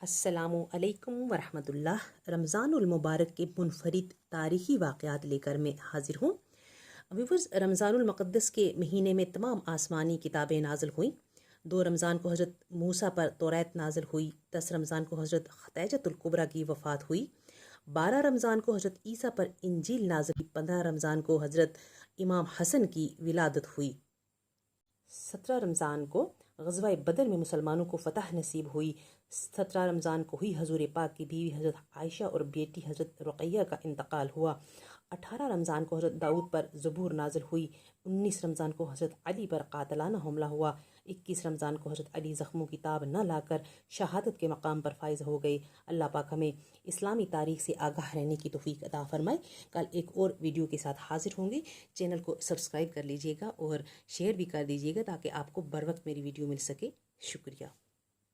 السلام علیکم ورحمۃ اللہ۔ رمضان المبارک کے منفرد تاریخی واقعات لے کر میں حاضر ہوں۔ ویورز، رمضان المقدس کے مہینے میں تمام آسمانی کتابیں نازل ہوئیں۔ 2 رمضان کو حضرت موسیٰ پر توریت نازل ہوئی۔ 10 رمضان کو حضرت خدیجۃ الکبریٰ کی وفات ہوئی۔ 12 رمضان کو حضرت عیسیٰ پر انجیل نازل ہوئی۔ 15 رمضان کو حضرت امام حسن کی ولادت ہوئی۔ 17 رمضان کو غزوہ بدر میں مسلمانوں کو فتح نصیب ہوئی۔ 17 رمضان کو ہوئی حضور پاک کی بیوی حضرت عائشہ اور بیٹی حضرت رقیہ کا انتقال ہوا۔ 18 رمضان کو حضرت داؤد پر زبور نازل ہوئی۔ 19 رمضان کو حضرت علی پر قاتلانہ حملہ ہوا۔ 21 رمضان کو حضرت علی زخموں کی تاب نہ لا کر شہادت کے مقام پر فائز ہو گئے۔ اللہ پاک ہمیں اسلامی تاریخ سے آگاہ رہنے کی توفیق عطا فرمائے۔ کل ایک اور ویڈیو کے ساتھ حاضر ہوں گے۔ چینل کو سبسکرائب کر لیجیے گا اور شیئر بھی کر دیجیے گا تاکہ آپ کو بر وقت میری ویڈیو مل سکے۔ شکریہ۔